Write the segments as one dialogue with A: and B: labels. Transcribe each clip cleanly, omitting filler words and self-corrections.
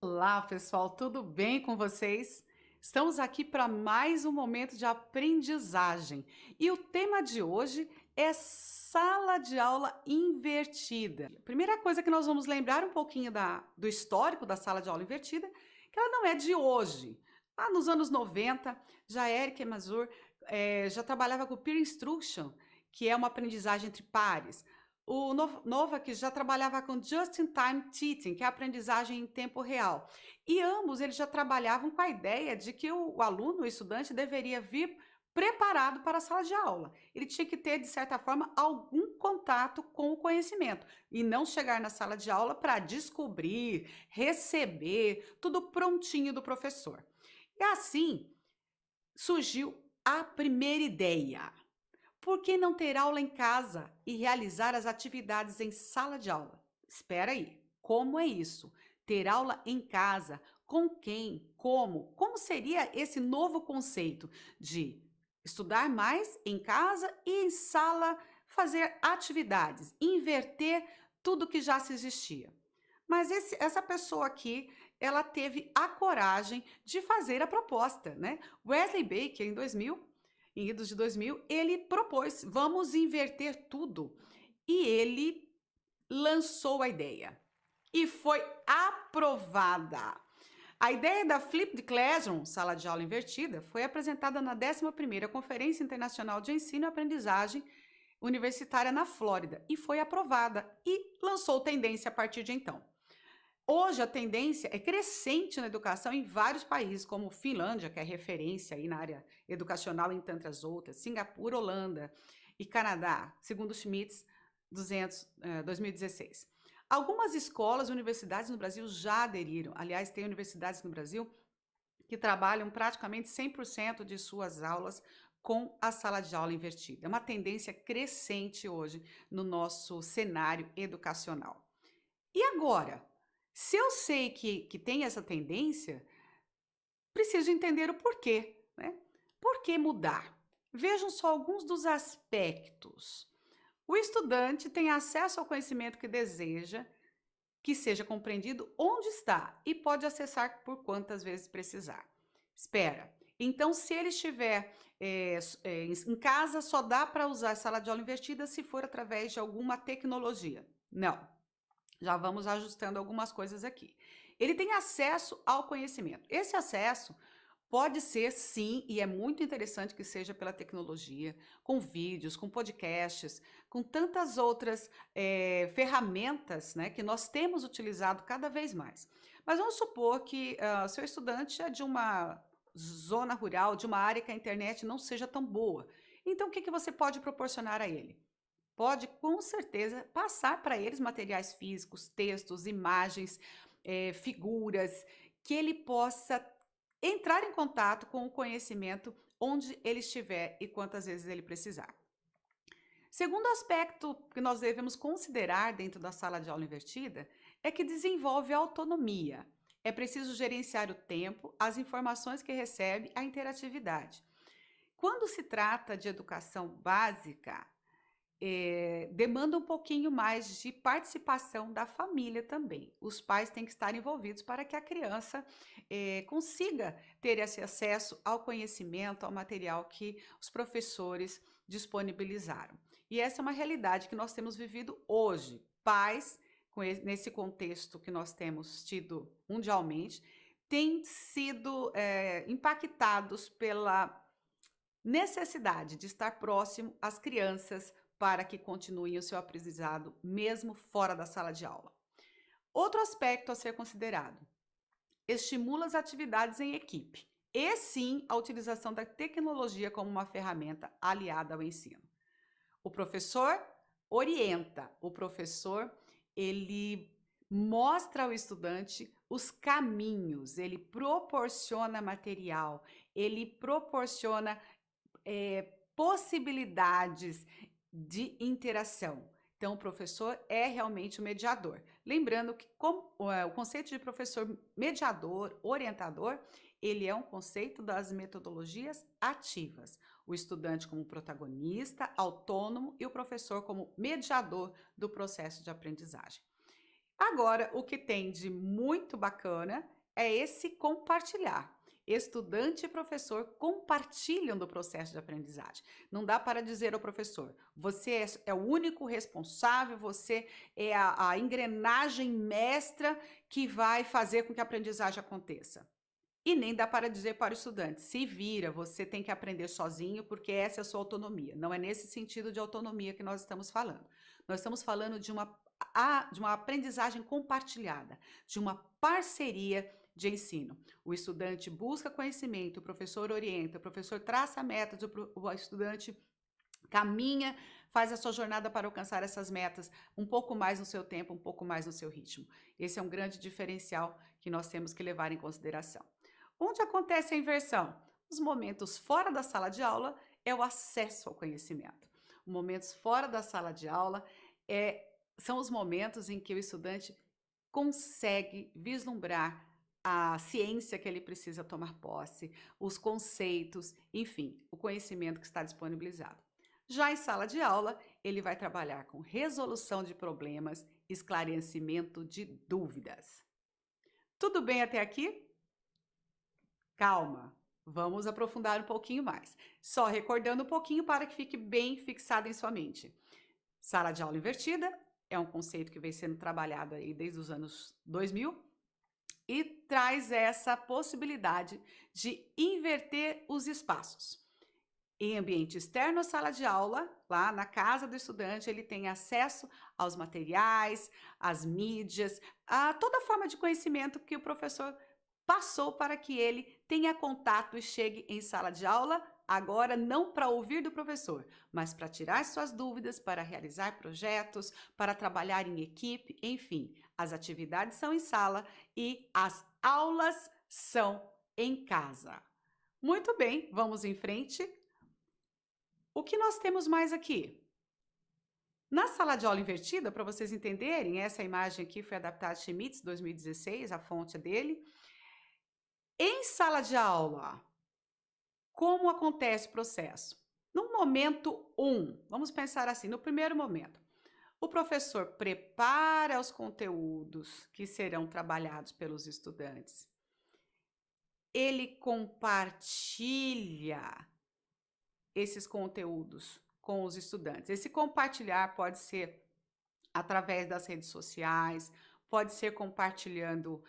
A: Olá, pessoal, tudo bem com vocês? Estamos aqui para mais um momento de aprendizagem e o tema de hoje é sala de aula invertida. Primeira coisa que nós vamos lembrar um pouquinho do histórico da sala de aula invertida, que ela não é de hoje. Lá nos anos 90, já Eric Mazur já trabalhava com Peer Instruction, que é uma aprendizagem entre pares. O Novak já trabalhava com Just-in-Time Teaching, que é a aprendizagem em tempo real. E ambos eles já trabalhavam com a ideia de que o aluno, o estudante, deveria vir preparado para a sala de aula. Ele tinha que ter, de certa forma, algum contato com o conhecimento e não chegar na sala de aula para descobrir, receber, tudo prontinho do professor. E assim surgiu a primeira ideia. Por que não ter aula em casa e realizar as atividades em sala de aula? Espera aí, como é isso? Ter aula em casa? Com quem? Como? Como seria esse novo conceito de estudar mais em casa e em sala fazer atividades, inverter tudo que já se existia? Mas essa pessoa aqui, ela teve a coragem de fazer a proposta, né? Wesley Baker, em idos de 2000, ele propôs, vamos inverter tudo. E ele lançou a ideia. E foi aprovada. A ideia da Flipped Classroom, sala de aula invertida, foi apresentada na 11ª Conferência Internacional de Ensino e Aprendizagem Universitária na Flórida e foi aprovada e lançou tendência a partir de então. Hoje a tendência é crescente na educação em vários países, como Finlândia, que é referência aí na área educacional, em tantas outras, Singapura, Holanda e Canadá, segundo Schmitz 2016. Algumas escolas e universidades no Brasil já aderiram. Aliás, tem universidades no Brasil que trabalham praticamente 100% de suas aulas com a sala de aula invertida. É uma tendência crescente hoje no nosso cenário educacional. E agora? Se eu sei que tem essa tendência, preciso entender o porquê, né? Por que mudar? Vejam só alguns dos aspectos. O estudante tem acesso ao conhecimento que deseja, que seja compreendido onde está e pode acessar por quantas vezes precisar. Espera. Então, se ele estiver em casa, só dá para usar a sala de aula invertida se for através de alguma tecnologia. Não. Já vamos ajustando algumas coisas aqui. Ele tem acesso ao conhecimento. Esse acesso pode ser, sim, e é muito interessante que seja pela tecnologia, com vídeos, com podcasts, com tantas outras ferramentas, né, que nós temos utilizado cada vez mais. Mas vamos supor que seu estudante é de uma zona rural, de uma área que a internet não seja tão boa. Então, o que você pode proporcionar a ele? Pode, com certeza, passar para eles materiais físicos, textos, imagens, figuras, que ele possa entrar em contato com o conhecimento onde ele estiver e quantas vezes ele precisar. Segundo aspecto que nós devemos considerar dentro da sala de aula invertida é que desenvolve autonomia. É preciso gerenciar o tempo, as informações que recebe, a interatividade. Quando se trata de educação básica, demanda um pouquinho mais de participação da família também. Os pais têm que estar envolvidos para que a criança consiga ter esse acesso ao conhecimento, ao material que os professores disponibilizaram. E essa é uma realidade que nós temos vivido hoje. Pais, nesse contexto que nós temos tido mundialmente, têm sido impactados pela necessidade de estar próximo às crianças para que continuem o seu aprendizado mesmo fora da sala de aula. Outro aspecto a ser considerado: estimula as atividades em equipe e sim a utilização da tecnologia como uma ferramenta aliada ao ensino. O professor orienta, o professor ele mostra ao estudante os caminhos, ele proporciona material, ele proporciona possibilidades de interação. Então, o professor é realmente o mediador. Lembrando que o conceito de professor mediador, orientador, ele é um conceito das metodologias ativas. O estudante como protagonista, autônomo e o professor como mediador do processo de aprendizagem. Agora, o que tem de muito bacana é esse compartilhar. Estudante e professor compartilham do processo de aprendizagem. Não dá para dizer ao professor, você é o único responsável, você é a engrenagem mestra que vai fazer com que a aprendizagem aconteça. E nem dá para dizer para o estudante, se vira, você tem que aprender sozinho, porque essa é a sua autonomia. Não é nesse sentido de autonomia que nós estamos falando. Nós estamos falando de uma aprendizagem compartilhada, de uma parceria de ensino. O estudante busca conhecimento, o professor orienta, o professor traça metas, o estudante caminha, faz a sua jornada para alcançar essas metas um pouco mais no seu tempo, um pouco mais no seu ritmo. Esse é um grande diferencial que nós temos que levar em consideração. Onde acontece a inversão? Os momentos fora da sala de aula é o acesso ao conhecimento. Os momentos fora da sala de aula são os momentos em que o estudante consegue vislumbrar a ciência que ele precisa tomar posse, os conceitos, enfim, o conhecimento que está disponibilizado. Já em sala de aula, ele vai trabalhar com resolução de problemas, esclarecimento de dúvidas. Tudo bem até aqui? Calma, vamos aprofundar um pouquinho mais. Só recordando um pouquinho para que fique bem fixado em sua mente. Sala de aula invertida é um conceito que vem sendo trabalhado aí desde os anos 2000 e traz essa possibilidade de inverter os espaços. Em ambiente externo à sala de aula, lá na casa do estudante, ele tem acesso aos materiais, às mídias, a toda forma de conhecimento que o professor passou para que ele tenha contato e chegue em sala de aula, agora não para ouvir do professor, mas para tirar suas dúvidas, para realizar projetos, para trabalhar em equipe, enfim, as atividades são em sala e as aulas são em casa. Muito bem, vamos em frente. O que nós temos mais aqui? Na sala de aula invertida, para vocês entenderem, essa imagem aqui foi adaptada de Schmitz, 2016, a fonte é dele. Em sala de aula, como acontece o processo? No momento 1, vamos pensar assim, no primeiro momento, o professor prepara os conteúdos que serão trabalhados pelos estudantes. Ele compartilha esses conteúdos com os estudantes. Esse compartilhar pode ser através das redes sociais, pode ser compartilhando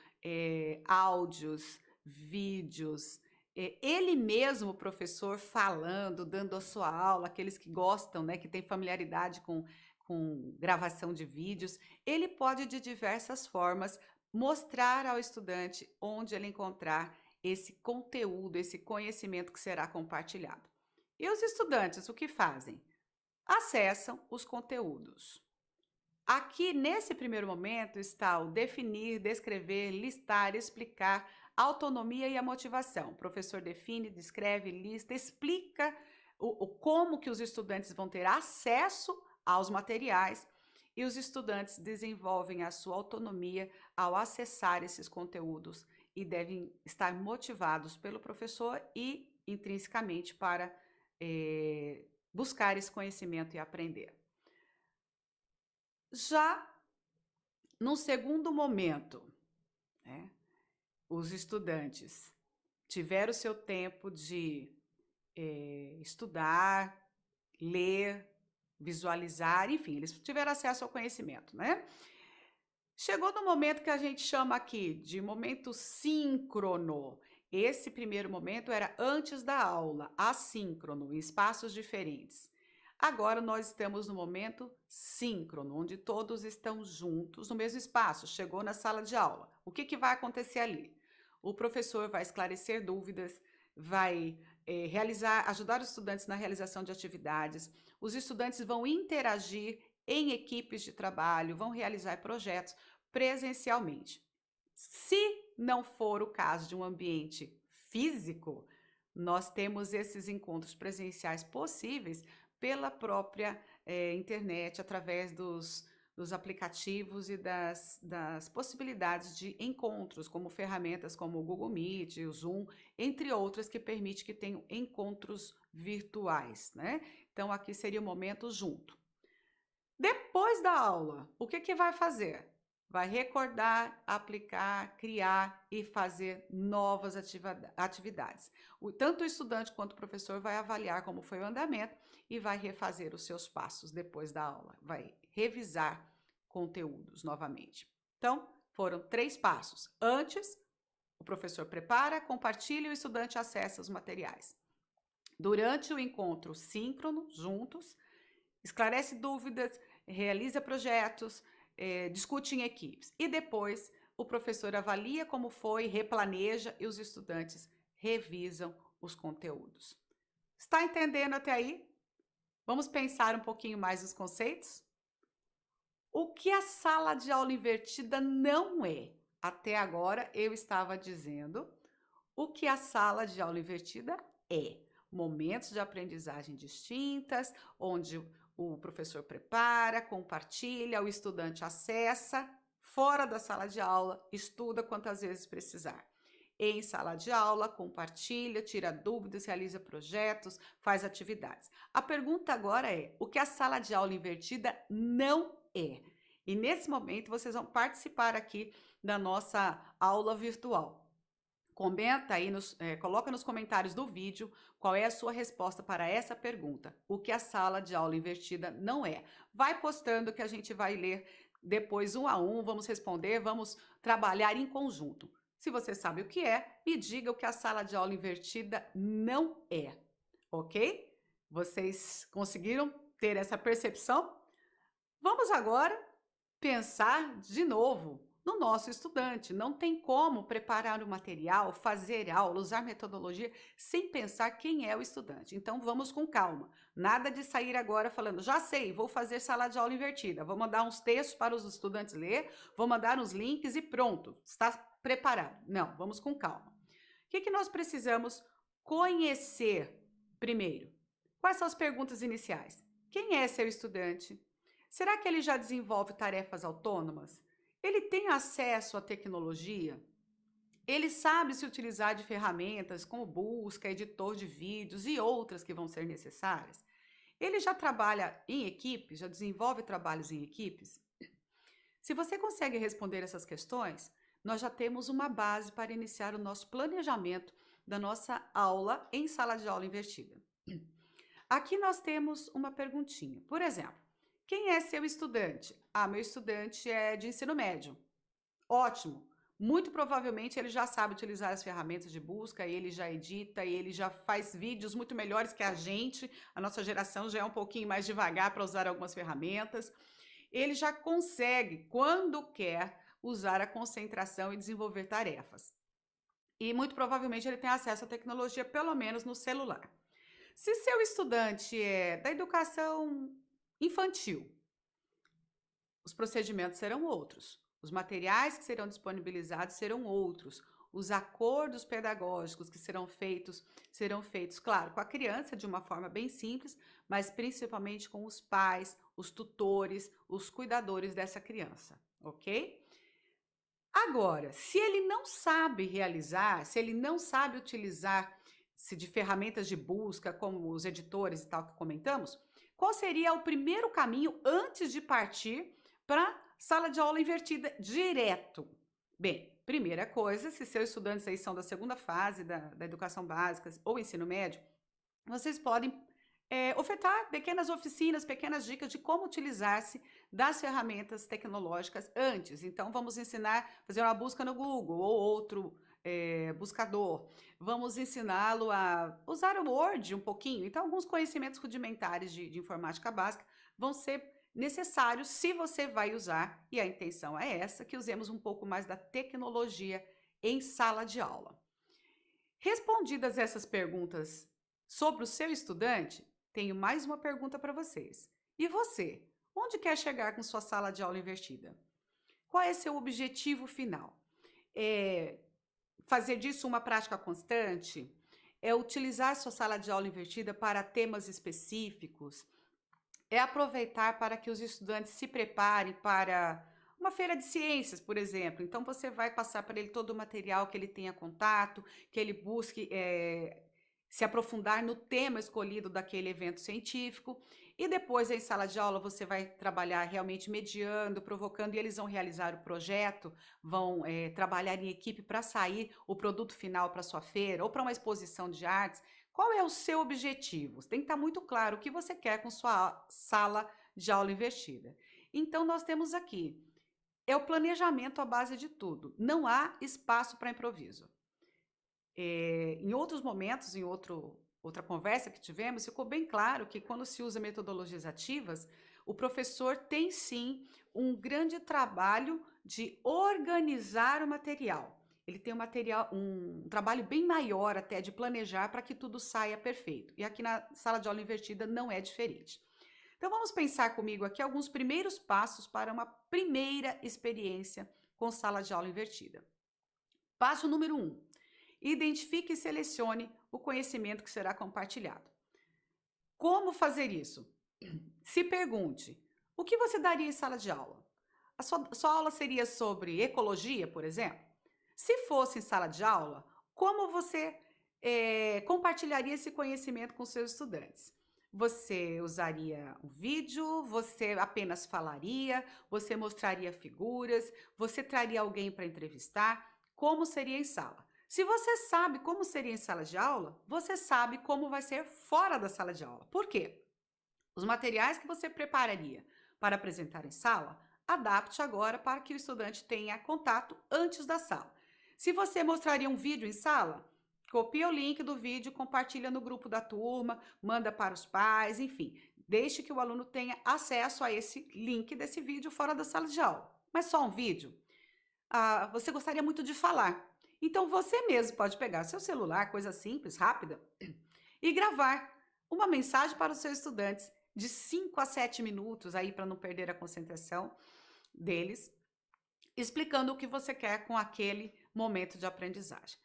A: áudios, vídeos, ele mesmo, o professor, falando, dando a sua aula, aqueles que gostam, né, que têm familiaridade com gravação de vídeos, ele pode, de diversas formas, mostrar ao estudante onde ele encontrar esse conteúdo, esse conhecimento que será compartilhado. E os estudantes, o que fazem? Acessam os conteúdos. Aqui, nesse primeiro momento, está o definir, descrever, listar, explicar, a autonomia e a motivação. O professor define, descreve, lista, explica como que os estudantes vão ter acesso aos materiais e os estudantes desenvolvem a sua autonomia ao acessar esses conteúdos e devem estar motivados pelo professor e intrinsecamente para buscar esse conhecimento e aprender. Já num segundo momento, né, os estudantes tiveram o seu tempo de estudar, ler, visualizar, enfim, eles tiveram acesso ao conhecimento, né? Chegou no momento que a gente chama aqui de momento síncrono. Esse primeiro momento era antes da aula, assíncrono, em espaços diferentes. Agora nós estamos no momento síncrono, onde todos estão juntos no mesmo espaço. Chegou na sala de aula. O que vai acontecer ali? O professor vai esclarecer dúvidas, vai ajudar os estudantes na realização de atividades. Os estudantes vão interagir em equipes de trabalho, vão realizar projetos presencialmente. Se não for o caso de um ambiente físico, nós temos esses encontros presenciais possíveis pela própria internet, através dos aplicativos e das possibilidades de encontros, como ferramentas como o Google Meet, o Zoom, entre outras que permitem que tenham encontros virtuais, né? Então, aqui seria o momento junto. Depois da aula, o que vai fazer? vai recordar, aplicar, criar e fazer novas atividades. Tanto o estudante quanto o professor vai avaliar como foi o andamento e vai refazer os seus passos depois da aula, vai revisar conteúdos novamente. Então, foram 3 passos. Antes, o professor prepara, compartilha e o estudante acessa os materiais. Durante o encontro síncrono, juntos, esclarece dúvidas, realiza projetos, discute em equipes. E depois, o professor avalia como foi, replaneja e os estudantes revisam os conteúdos. Está entendendo até aí? Vamos pensar um pouquinho mais nos conceitos? O que a sala de aula invertida não é? Até agora eu estava dizendo o que a sala de aula invertida é. Momentos de aprendizagem distintas, onde o professor prepara, compartilha, o estudante acessa, fora da sala de aula, estuda quantas vezes precisar. Em sala de aula, compartilha, tira dúvidas, realiza projetos, faz atividades. A pergunta agora é: o que a sala de aula invertida não é? E nesse momento vocês vão participar aqui da nossa aula virtual. Comenta aí, coloca nos comentários do vídeo qual é a sua resposta para essa pergunta. O que a sala de aula invertida não é? Vai postando que a gente vai ler depois um a um, vamos responder, vamos trabalhar em conjunto. Se você sabe o que é, me diga o que a sala de aula invertida não é, ok? Vocês conseguiram ter essa percepção? Vamos agora pensar de novo no nosso estudante. Não tem como preparar o material, fazer aula, usar metodologia sem pensar quem é o estudante. Então vamos com calma. Nada de sair agora falando, já sei, vou fazer sala de aula invertida, vou mandar uns textos para os estudantes ler, vou mandar uns links e pronto, está preparado. Não, vamos com calma. O que nós precisamos conhecer primeiro? Quais são as perguntas iniciais? Quem é seu estudante? Será que ele já desenvolve tarefas autônomas? Ele tem acesso à tecnologia? Ele sabe se utilizar de ferramentas como busca, editor de vídeos e outras que vão ser necessárias? Ele já trabalha em equipes? Já desenvolve trabalhos em equipes? Se você consegue responder essas questões, nós já temos uma base para iniciar o nosso planejamento da nossa aula em sala de aula invertida. Aqui nós temos uma perguntinha. Por exemplo, quem é seu estudante? Ah, meu estudante é de ensino médio. Ótimo. Muito provavelmente ele já sabe utilizar as ferramentas de busca, ele já edita, ele já faz vídeos muito melhores que a gente. A nossa geração já é um pouquinho mais devagar para usar algumas ferramentas. Ele já consegue, quando quer, usar a concentração e desenvolver tarefas. E muito provavelmente ele tem acesso à tecnologia, pelo menos no celular. Se seu estudante é da educação infantil, os procedimentos serão outros, os materiais que serão disponibilizados serão outros, os acordos pedagógicos que serão feitos, claro, com a criança de uma forma bem simples, mas principalmente com os pais, os tutores, os cuidadores dessa criança, ok? Agora, se ele não sabe realizar, se ele não sabe utilizar-se de ferramentas de busca, como os editores e tal que comentamos, qual seria o primeiro caminho antes de partir para sala de aula invertida direto? Bem, primeira coisa, se seus estudantes aí são da segunda fase da educação básica ou ensino médio, vocês podem ofertar pequenas oficinas, pequenas dicas de como utilizar-se das ferramentas tecnológicas antes. Então, vamos ensinar a fazer uma busca no Google ou outro buscador. Vamos ensiná-lo a usar o Word um pouquinho. Então, alguns conhecimentos rudimentares de informática básica vão ser necessários se você vai usar, e a intenção é essa, que usemos um pouco mais da tecnologia em sala de aula. Respondidas essas perguntas sobre o seu estudante, tenho mais uma pergunta para vocês. E você? Onde quer chegar com sua sala de aula invertida? Qual é seu objetivo final? É fazer disso uma prática constante? É utilizar sua sala de aula invertida para temas específicos? É aproveitar para que os estudantes se preparem para uma feira de ciências, por exemplo. Então, você vai passar para ele todo o material que ele tenha contato, que ele busque se aprofundar no tema escolhido daquele evento científico. E depois, em sala de aula, você vai trabalhar realmente mediando, provocando, e eles vão realizar o projeto, vão trabalhar em equipe para sair o produto final para sua feira ou para uma exposição de artes. Qual é o seu objetivo? Tem que estar muito claro o que você quer com sua sala de aula invertida. Então, nós temos aqui, é o planejamento à base de tudo. Não há espaço para improviso. Em outros momentos, outra conversa que tivemos, ficou bem claro que quando se usa metodologias ativas, o professor tem sim um grande trabalho de organizar o material. Ele tem um trabalho bem maior até de planejar para que tudo saia perfeito. E aqui na sala de aula invertida não é diferente. Então vamos pensar comigo aqui alguns primeiros passos para uma primeira experiência com sala de aula invertida. Passo número 1. Identifique e selecione o conhecimento que será compartilhado. Como fazer isso? Se pergunte, o que você daria em sala de aula? A sua aula seria sobre ecologia, por exemplo? Se fosse em sala de aula, como você compartilharia esse conhecimento com seus estudantes? Você usaria um vídeo? Você apenas falaria? Você mostraria figuras? Você traria alguém para entrevistar? Como seria em sala? Se você sabe como seria em sala de aula, você sabe como vai ser fora da sala de aula. Por quê? Os materiais que você prepararia para apresentar em sala, adapte agora para que o estudante tenha contato antes da sala. Se você mostraria um vídeo em sala, copia o link do vídeo, compartilha no grupo da turma, manda para os pais, enfim, deixe que o aluno tenha acesso a esse link desse vídeo fora da sala de aula. Mas só um vídeo? Você gostaria muito de falar. Então você mesmo pode pegar seu celular, coisa simples, rápida, e gravar uma mensagem para os seus estudantes de 5 a 7 minutos aí para não perder a concentração deles, explicando o que você quer com aquele momento de aprendizagem.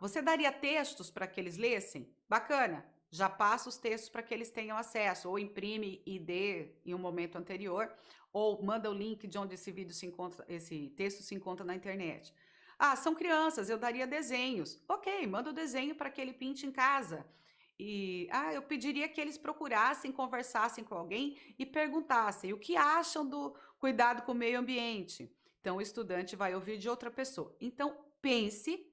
A: Você daria textos para que eles lessem? Bacana. Já passa os textos para que eles tenham acesso, ou imprime e dê em um momento anterior, ou manda o link de onde esse texto se encontra na internet. São crianças, eu daria desenhos. Ok, manda o desenho para que ele pinte em casa. Eu pediria que eles procurassem, conversassem com alguém e perguntassem o que acham do cuidado com o meio ambiente. Então, o estudante vai ouvir de outra pessoa. Então, pense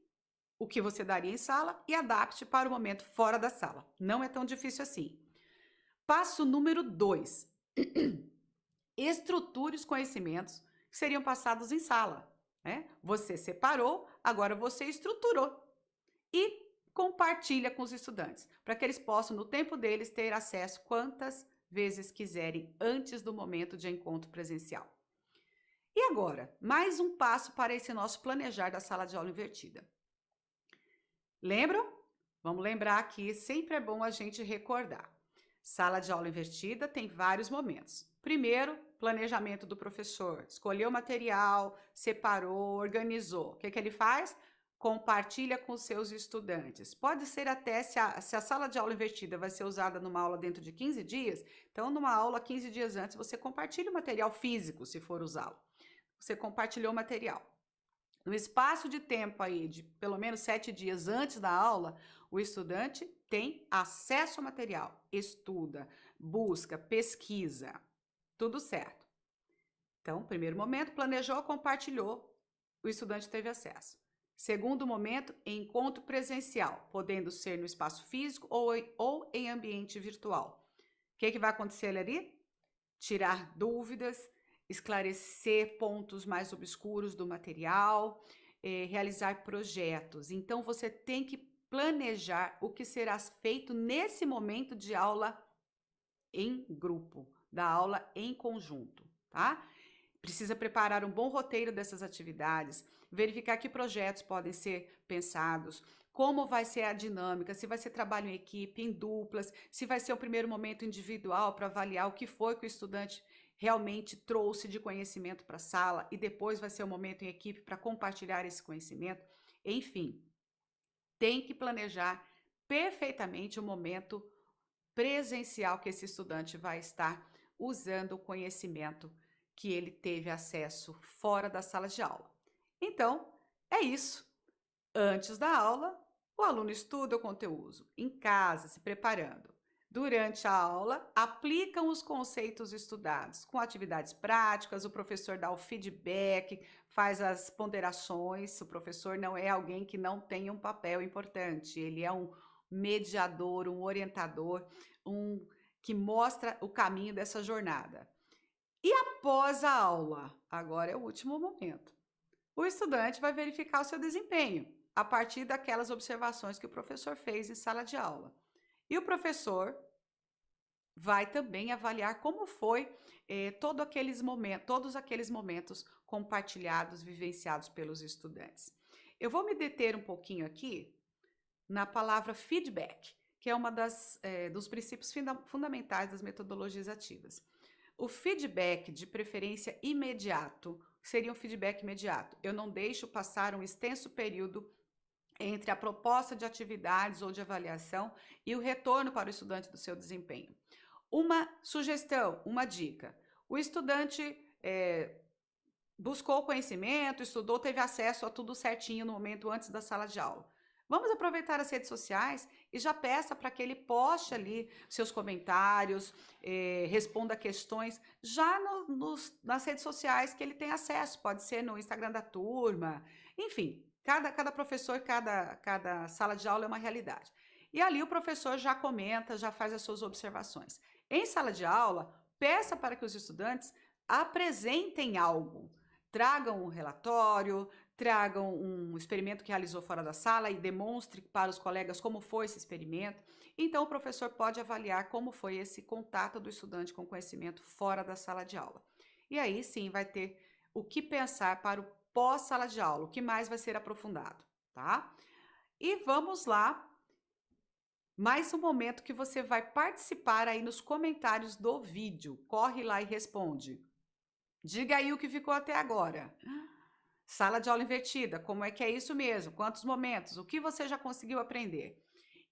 A: o que você daria em sala e adapte para o momento fora da sala. Não é tão difícil assim. Passo número 2. Estruture os conhecimentos que seriam passados em sala. Você separou, agora você estruturou. E compartilha com os estudantes, para que eles possam, no tempo deles, ter acesso quantas vezes quiserem antes do momento de encontro presencial. E agora, mais um passo para esse nosso planejar da sala de aula invertida. Lembram? Vamos lembrar que sempre é bom a gente recordar. Sala de aula invertida tem vários momentos. Primeiro, planejamento do professor. Escolheu o material, separou, organizou. O que ele faz? Compartilha com seus estudantes. Pode ser até, se a sala de aula invertida vai ser usada numa aula dentro de 15 dias, então numa aula 15 dias antes você compartilha o material físico, se for usá-lo. Você compartilhou o material. No espaço de tempo aí, de pelo menos 7 dias antes da aula, o estudante tem acesso ao material, estuda, busca, pesquisa, tudo certo. Então, primeiro momento, planejou, compartilhou, o estudante teve acesso. Segundo momento, encontro presencial, podendo ser no espaço físico ou em ambiente virtual. O que vai acontecer ali? Tirar dúvidas, esclarecer pontos mais obscuros do material, realizar projetos. Então, você tem que planejar o que será feito nesse momento de aula em grupo, da aula em conjunto, tá? Precisa preparar um bom roteiro dessas atividades, verificar que projetos podem ser pensados, como vai ser a dinâmica, se vai ser trabalho em equipe, em duplas, se vai ser o primeiro momento individual para avaliar o que foi que o estudante realmente trouxe de conhecimento para a sala e depois vai ser o momento em equipe para compartilhar esse conhecimento. Enfim, tem que planejar perfeitamente o momento presencial que esse estudante vai estar usando o conhecimento que ele teve acesso fora da sala de aula. Então, é isso. Antes da aula, o aluno estuda o conteúdo em casa, se preparando. Durante a aula, aplicam os conceitos estudados com atividades práticas, o professor dá o feedback, faz as ponderações. O professor não é alguém que não tem um papel importante, ele é um mediador, um orientador, um que mostra o caminho dessa jornada. E após a aula, agora é o último momento, o estudante vai verificar o seu desempenho a partir daquelas observações que o professor fez em sala de aula. E o professor vai também avaliar como foi todos aqueles momentos compartilhados, vivenciados pelos estudantes. Eu vou me deter um pouquinho aqui na palavra feedback, que é uma dos princípios fundamentais das metodologias ativas. O feedback, de preferência imediato, seria um feedback imediato. Eu não deixo passar um extenso período entre a proposta de atividades ou de avaliação e o retorno para o estudante do seu desempenho. Uma sugestão, uma dica. O estudante buscou conhecimento, estudou, teve acesso a tudo certinho no momento antes da sala de aula. Vamos aproveitar as redes sociais e já peça para que ele poste ali seus comentários, responda questões já nas redes sociais que ele tem acesso. Pode ser no Instagram da turma, enfim, cada professor, cada sala de aula é uma realidade. E ali o professor já comenta, já faz as suas observações. Em sala de aula, peça para que os estudantes apresentem algo. Tragam um relatório, tragam um experimento que realizou fora da sala e demonstre para os colegas como foi esse experimento. Então, o professor pode avaliar como foi esse contato do estudante com o conhecimento fora da sala de aula. E aí sim vai ter o que pensar para o pós-sala de aula, o que mais vai ser aprofundado, tá? E vamos lá. Mais um momento que você vai participar aí nos comentários do vídeo. Corre lá e responde. Diga aí o que ficou até agora. Sala de aula invertida, como é que é isso mesmo? Quantos momentos? O que você já conseguiu aprender?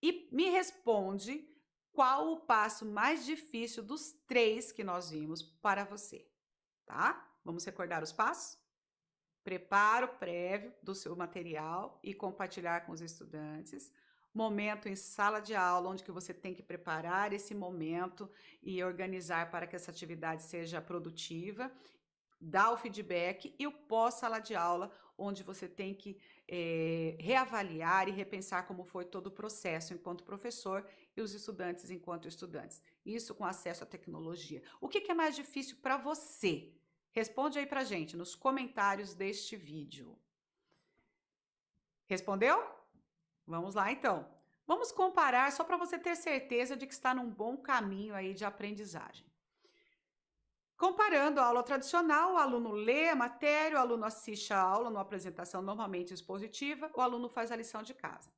A: E me responde qual o passo mais difícil dos 3 que nós vimos para você, tá? Vamos recordar os passos? Preparo prévio do seu material e compartilhar com os estudantes. Momento em sala de aula, onde que você tem que preparar esse momento e organizar para que essa atividade seja produtiva. Dar o feedback e o pós-sala de aula, onde você tem que reavaliar e repensar como foi todo o processo enquanto professor e os estudantes enquanto estudantes. Isso com acesso à tecnologia. O que é mais difícil para você? Responde aí pra gente nos comentários deste vídeo. Respondeu? Vamos lá então. Vamos comparar só para você ter certeza de que está num bom caminho aí de aprendizagem. Comparando a aula tradicional, o aluno lê a matéria, o aluno assiste a aula numa apresentação normalmente expositiva, o aluno faz a lição de casa.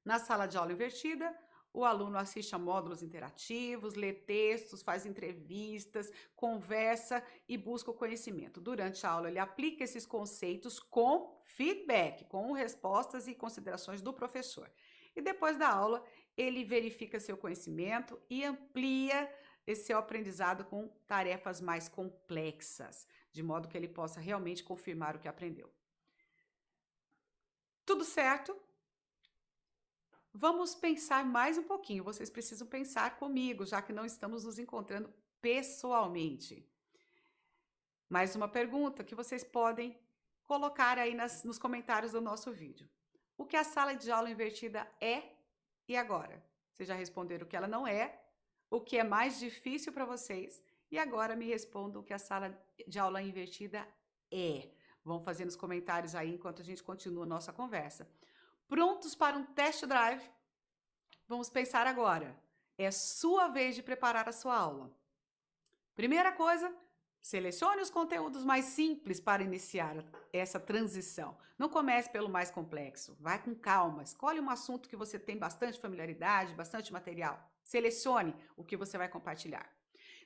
A: Na sala de aula invertida, o aluno assiste a módulos interativos, lê textos, faz entrevistas, conversa e busca o conhecimento. Durante a aula, ele aplica esses conceitos com feedback, com respostas e considerações do professor. E depois da aula, ele verifica seu conhecimento e amplia esse seu aprendizado com tarefas mais complexas, de modo que ele possa realmente confirmar o que aprendeu. Tudo certo? Vamos pensar mais um pouquinho. Vocês precisam pensar comigo, já que não estamos nos encontrando pessoalmente. Mais uma pergunta que vocês podem colocar aí nos comentários do nosso vídeo. O que a sala de aula invertida é e agora? Vocês já responderam o que ela não é, o que é mais difícil para vocês e agora me respondam o que a sala de aula invertida é. Vão fazer nos comentários aí enquanto a gente continua a nossa conversa. Prontos para um test drive? Vamos pensar agora. É sua vez de preparar a sua aula. Primeira coisa, selecione os conteúdos mais simples para iniciar essa transição. Não comece pelo mais complexo. Vai com calma. Escolhe um assunto que você tem bastante familiaridade, bastante material. Selecione o que você vai compartilhar.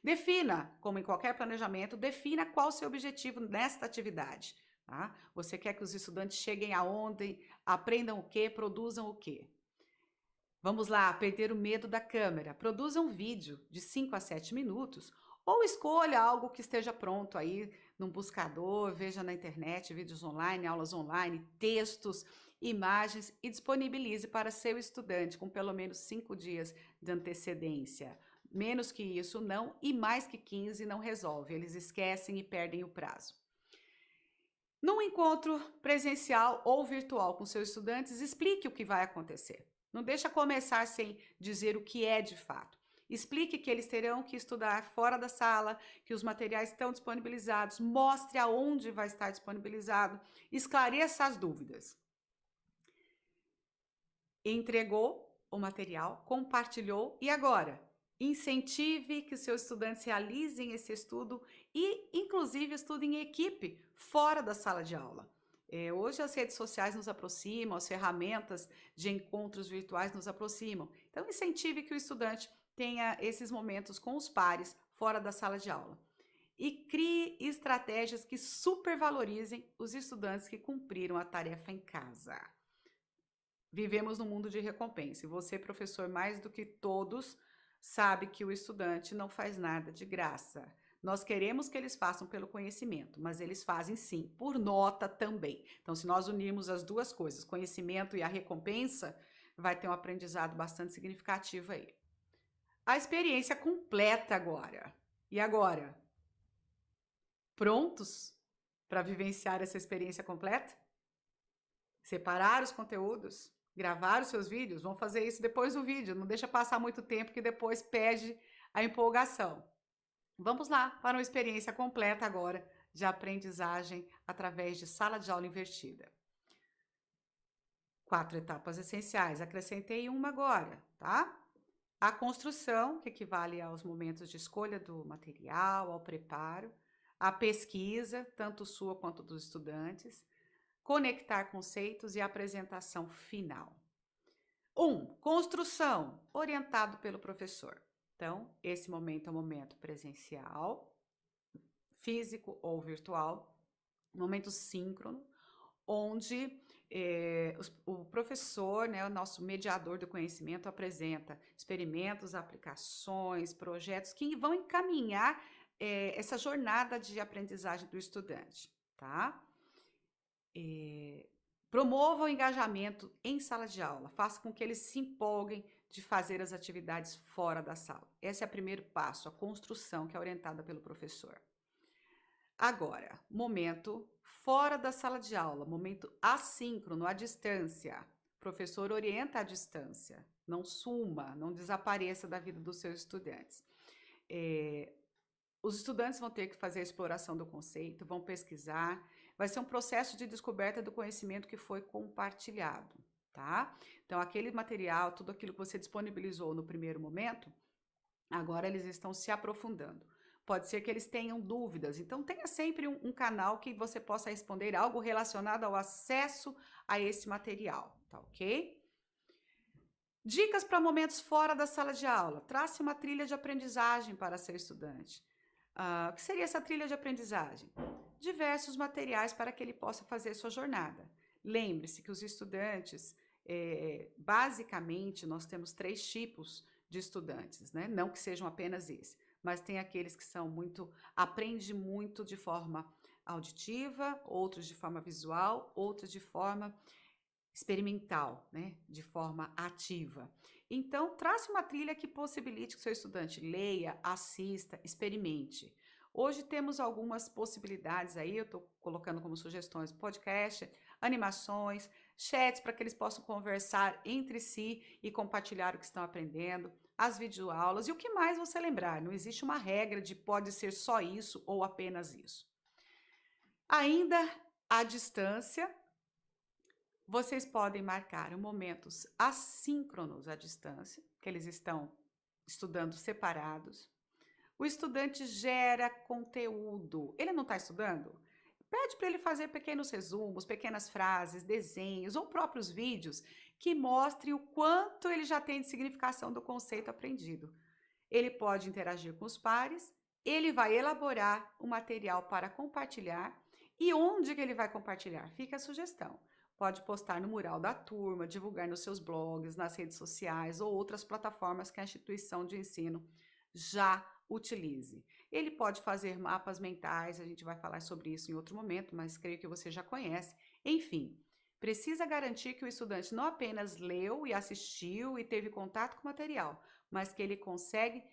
A: Defina, como em qualquer planejamento, defina qual o seu objetivo nesta atividade. Tá? Você quer que os estudantes cheguem aonde, aprendam o quê, produzam o quê? Vamos lá, perder o medo da câmera. Produza um vídeo de 5 a 7 minutos ou escolha algo que esteja pronto aí num buscador, veja na internet, vídeos online, aulas online, textos, imagens e disponibilize para seu estudante com pelo menos 5 dias de antecedência. Menos que isso não, e mais que 15 não resolve, eles esquecem e perdem o prazo. Num encontro presencial ou virtual com seus estudantes, explique o que vai acontecer. Não deixa começar sem dizer o que é de fato. Explique que eles terão que estudar fora da sala, que os materiais estão disponibilizados, mostre aonde vai estar disponibilizado, esclareça as dúvidas. Entregou o material, compartilhou e agora? Incentive que seus estudantes realizem esse estudo e, inclusive, estudem em equipe, fora da sala de aula. Hoje as redes sociais nos aproximam, as ferramentas de encontros virtuais nos aproximam. Então, incentive que o estudante tenha esses momentos com os pares, fora da sala de aula. E crie estratégias que supervalorizem os estudantes que cumpriram a tarefa em casa. Vivemos num mundo de recompensa e você, professor, mais do que todos, sabe que o estudante não faz nada de graça. Nós queremos que eles façam pelo conhecimento, mas eles fazem sim, por nota também. Então, se nós unirmos as duas coisas, conhecimento e a recompensa, vai ter um aprendizado bastante significativo aí. A experiência completa agora. E agora? Prontos para vivenciar essa experiência completa? Separar os conteúdos? Gravar os seus vídeos? Vão fazer isso depois do vídeo, não deixa passar muito tempo que depois perde a empolgação. Vamos lá para uma experiência completa agora de aprendizagem através de sala de aula invertida. 4 etapas essenciais, acrescentei uma agora, tá? A construção, que equivale aos momentos de escolha do material, ao preparo, a pesquisa, tanto sua quanto dos estudantes, conectar conceitos e a apresentação final. 1. Construção, orientado pelo professor. Então, esse momento é um momento presencial, físico ou virtual, momento síncrono, onde o professor, né, o nosso mediador do conhecimento, apresenta experimentos, aplicações, projetos que vão encaminhar essa jornada de aprendizagem do estudante, tá? Promova o engajamento em sala de aula, faça com que eles se empolguem de fazer as atividades fora da sala. Esse é o primeiro passo, a construção que é orientada pelo professor. Agora, momento fora da sala de aula, momento assíncrono, à distância. O professor orienta à distância, não suma, não desapareça da vida dos seus estudantes. Os estudantes vão ter que fazer a exploração do conceito, vão pesquisar, vai ser um processo de descoberta do conhecimento que foi compartilhado, tá? Então, aquele material, tudo aquilo que você disponibilizou no primeiro momento, agora eles estão se aprofundando. Pode ser que eles tenham dúvidas, então tenha sempre um canal que você possa responder algo relacionado ao acesso a esse material, tá ok? Dicas para momentos fora da sala de aula. Trace uma trilha de aprendizagem para seu estudante. O que seria essa trilha de aprendizagem? Diversos materiais para que ele possa fazer sua jornada. Lembre-se que os estudantes, basicamente, nós temos 3 tipos de estudantes, né? Não que sejam apenas esse, mas tem aqueles que aprendem muito de forma auditiva, outros de forma visual, outros de forma experimental, né? De forma ativa. Então, trace uma trilha que possibilite que o seu estudante leia, assista, experimente. Hoje temos algumas possibilidades aí, eu estou colocando como sugestões podcast, animações, chats para que eles possam conversar entre si e compartilhar o que estão aprendendo, as videoaulas e o que mais você lembrar. Não existe uma regra de pode ser só isso ou apenas isso. Ainda à distância, vocês podem marcar momentos assíncronos à distância, que eles estão estudando separados. O estudante gera conteúdo. Ele não está estudando? Pede para ele fazer pequenos resumos, pequenas frases, desenhos ou próprios vídeos que mostrem o quanto ele já tem de significação do conceito aprendido. Ele pode interagir com os pares, ele vai elaborar o material para compartilhar. E onde que ele vai compartilhar? Fica a sugestão. Pode postar no mural da turma, divulgar nos seus blogs, nas redes sociais ou outras plataformas que a instituição de ensino já utilize. Ele pode fazer mapas mentais, a gente vai falar sobre isso em outro momento, mas creio que você já conhece. Enfim, precisa garantir que o estudante não apenas leu e assistiu e teve contato com o material, mas que ele consegue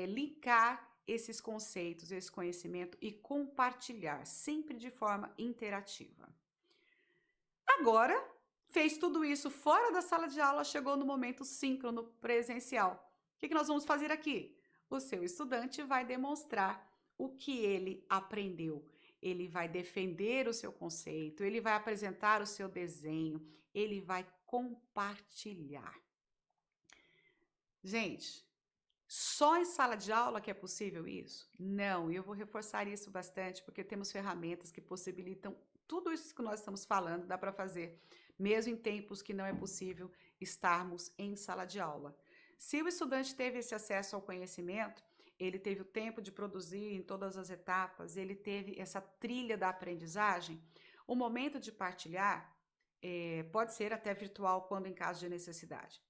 A: linkar esses conceitos, esse conhecimento e compartilhar, sempre de forma interativa. Agora, fez tudo isso fora da sala de aula, chegou no momento síncrono presencial. O que nós vamos fazer aqui? O seu estudante vai demonstrar o que ele aprendeu. Ele vai defender o seu conceito, ele vai apresentar o seu desenho, ele vai compartilhar. Gente, só em sala de aula que é possível isso? Não, e eu vou reforçar isso bastante, porque temos ferramentas que possibilitam tudo isso que nós estamos falando, dá para fazer, mesmo em tempos que não é possível estarmos em sala de aula. Se o estudante teve esse acesso ao conhecimento, ele teve o tempo de produzir em todas as etapas, ele teve essa trilha da aprendizagem, o momento de partilhar pode ser até virtual quando em caso de necessidade.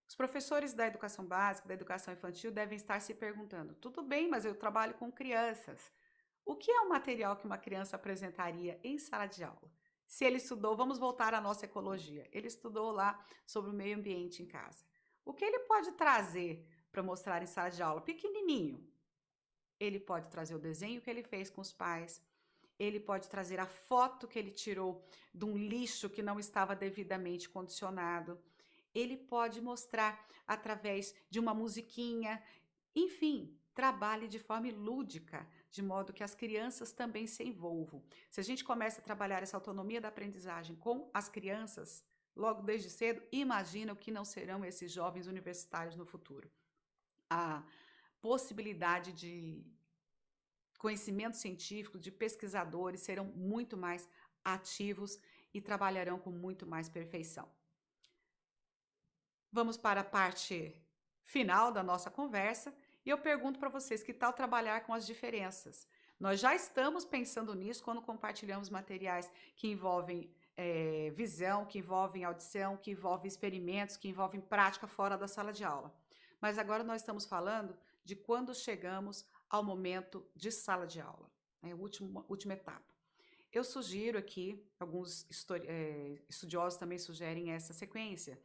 A: Os professores da educação básica, da educação infantil, devem estar se perguntando: tudo bem, mas eu trabalho com crianças. O que é o material que uma criança apresentaria em sala de aula? Se ele estudou, vamos voltar à nossa ecologia. Ele estudou lá sobre o meio ambiente em casa. O que ele pode trazer para mostrar em sala de aula? Pequenininho. Ele pode trazer o desenho que ele fez com os pais. Ele pode trazer a foto que ele tirou de um lixo que não estava devidamente condicionado. Ele pode mostrar através de uma musiquinha, enfim, trabalhe de forma lúdica, de modo que as crianças também se envolvam. Se a gente começa a trabalhar essa autonomia da aprendizagem com as crianças, logo desde cedo, imagina o que não serão esses jovens universitários no futuro. A possibilidade de conhecimento científico, de pesquisadores, serão muito mais ativos e trabalharão com muito mais perfeição. Vamos para a parte final da nossa conversa e eu pergunto para vocês, que tal trabalhar com as diferenças? Nós já estamos pensando nisso quando compartilhamos materiais que envolvem visão, que envolvem audição, que envolvem experimentos, que envolvem prática fora da sala de aula. Mas agora nós estamos falando de quando chegamos ao momento de sala de aula, a última etapa. Eu sugiro aqui, alguns estudiosos também sugerem essa sequência.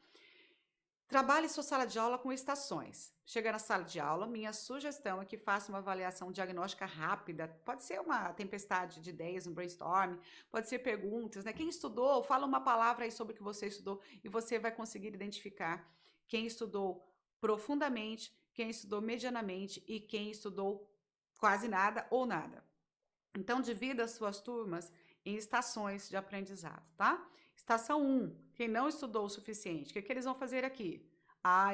A: Trabalhe sua sala de aula com estações. Chega na sala de aula, minha sugestão é que faça uma avaliação diagnóstica rápida. Pode ser uma tempestade de ideias, um brainstorm, pode ser perguntas, né? Quem estudou, fala uma palavra aí sobre o que você estudou e você vai conseguir identificar quem estudou profundamente, quem estudou medianamente e quem estudou quase nada ou nada. Então, divida as suas turmas em estações de aprendizado, tá? Estação 1, quem não estudou o suficiente, o que eles vão fazer aqui?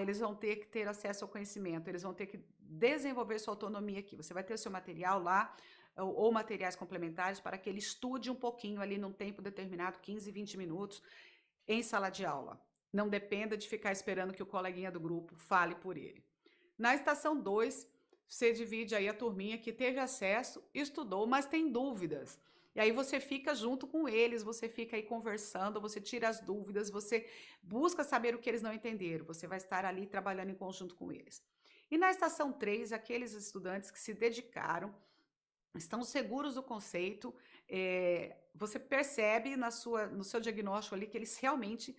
A: Eles vão ter que ter acesso ao conhecimento, eles vão ter que desenvolver sua autonomia aqui. Você vai ter o seu material lá, ou materiais complementares, para que ele estude um pouquinho ali num tempo determinado, 15, 20 minutos, em sala de aula. Não dependa de ficar esperando que o coleguinha do grupo fale por ele. Na estação 2, você divide aí a turminha que teve acesso, estudou, mas tem dúvidas. E aí você fica junto com eles, você fica aí conversando, você tira as dúvidas, você busca saber o que eles não entenderam, você vai estar ali trabalhando em conjunto com eles. E na estação 3, aqueles estudantes que se dedicaram, estão seguros do conceito, você percebe no seu diagnóstico ali que eles realmente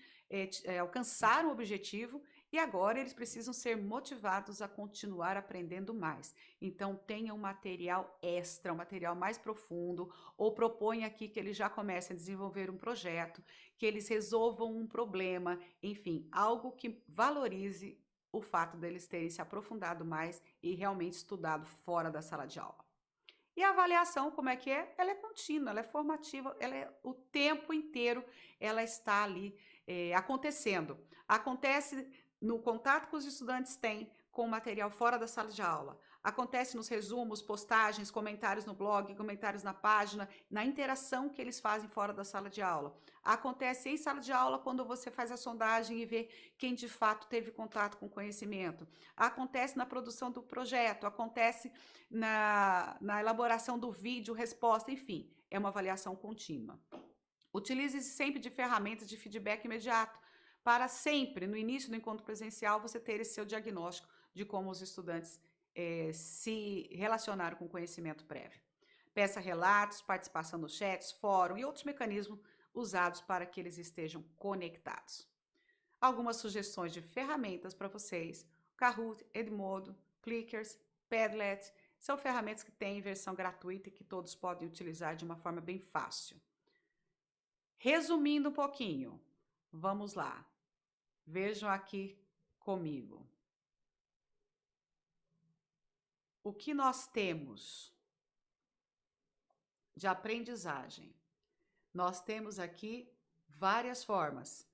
A: alcançaram o objetivo e agora eles precisam ser motivados a continuar aprendendo mais. Então, tenha um material extra, um material mais profundo, ou proponha aqui que eles já comecem a desenvolver um projeto, que eles resolvam um problema, enfim, algo que valorize o fato deles terem se aprofundado mais e realmente estudado fora da sala de aula. E a avaliação, como é que é? Ela é contínua, ela é formativa, ela é o tempo inteiro, ela está ali acontecendo. Acontece no contato que os estudantes têm com o material fora da sala de aula. Acontece nos resumos, postagens, comentários no blog, comentários na página, na interação que eles fazem fora da sala de aula. Acontece em sala de aula quando você faz a sondagem e vê quem de fato teve contato com o conhecimento. Acontece na produção do projeto, acontece na elaboração do vídeo, resposta, enfim, é uma avaliação contínua. Utilize-se sempre de ferramentas de feedback imediato, para sempre, no início do encontro presencial, você ter esse seu diagnóstico de como os estudantes se relacionaram com conhecimento prévio. Peça relatos, participação nos chats, fórum e outros mecanismos usados para que eles estejam conectados. Algumas sugestões de ferramentas para vocês: Kahoot, Edmodo, Clickers, Padlet, são ferramentas que têm versão gratuita e que todos podem utilizar de uma forma bem fácil. Resumindo um pouquinho, vamos lá. Vejam aqui comigo. O que nós temos de aprendizagem? Nós temos aqui várias formas.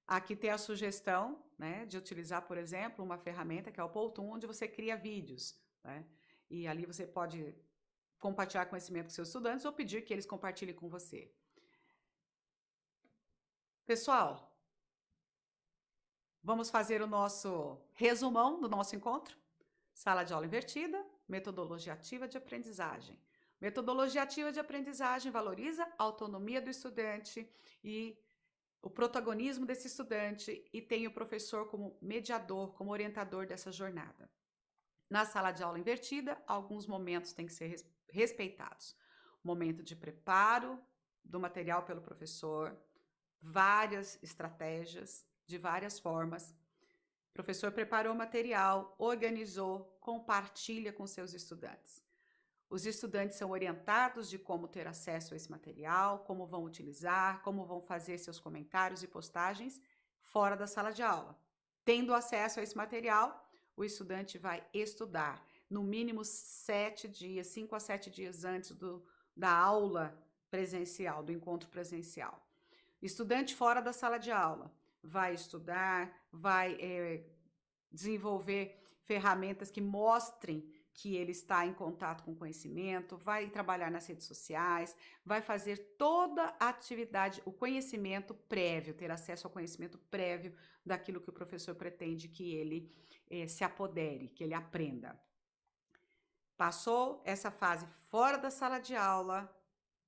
A: Aqui tem a sugestão, né, de utilizar, por exemplo, uma ferramenta que é o Powtoon, onde você cria vídeos, né? E ali você pode compartilhar conhecimento com seus estudantes ou pedir que eles compartilhem com você. Pessoal, vamos fazer o nosso resumão do nosso encontro? Sala de aula invertida, metodologia ativa de aprendizagem. Metodologia ativa de aprendizagem valoriza a autonomia do estudante e o protagonismo desse estudante e tem o professor como mediador, como orientador dessa jornada. Na sala de aula invertida, alguns momentos têm que ser respeitados. Momento de preparo do material pelo professor, várias estratégias, de várias formas. O professor preparou o material, organizou, compartilha com seus estudantes. Os estudantes são orientados de como ter acesso a esse material, como vão utilizar, como vão fazer seus comentários e postagens fora da sala de aula. Tendo acesso a esse material, o estudante vai estudar, no mínimo 7 dias, 5 a 7 dias antes da aula presencial, do encontro presencial. Estudante fora da sala de aula vai estudar, vai desenvolver ferramentas que mostrem que ele está em contato com conhecimento, vai trabalhar nas redes sociais, vai fazer toda a atividade, o conhecimento prévio, ter acesso ao conhecimento prévio daquilo que o professor pretende que ele se apodere, que ele aprenda. Passou essa fase fora da sala de aula,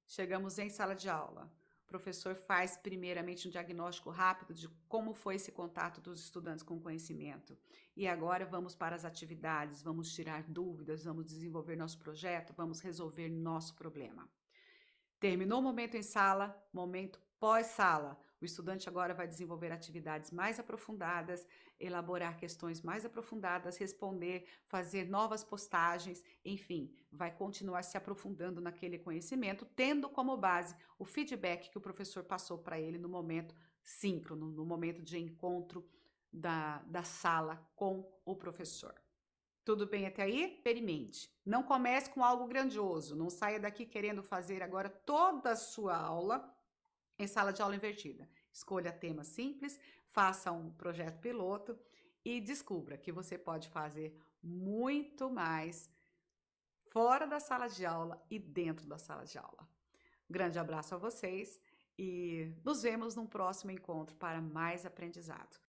A: chegamos em sala de aula. O professor faz primeiramente um diagnóstico rápido de como foi esse contato dos estudantes com o conhecimento. E agora vamos para as atividades, vamos tirar dúvidas, vamos desenvolver nosso projeto, vamos resolver nosso problema. Terminou o momento em sala, momento pós-sala. O estudante agora vai desenvolver atividades mais aprofundadas, elaborar questões mais aprofundadas, responder, fazer novas postagens, enfim, vai continuar se aprofundando naquele conhecimento, tendo como base o feedback que o professor passou para ele no momento síncrono, no momento de encontro da sala com o professor. Tudo bem até aí? Experimente. Não comece com algo grandioso, não saia daqui querendo fazer agora toda a sua aula em sala de aula invertida. Escolha temas simples, faça um projeto piloto e descubra que você pode fazer muito mais fora da sala de aula e dentro da sala de aula. Grande abraço a vocês e nos vemos num próximo encontro para mais aprendizado.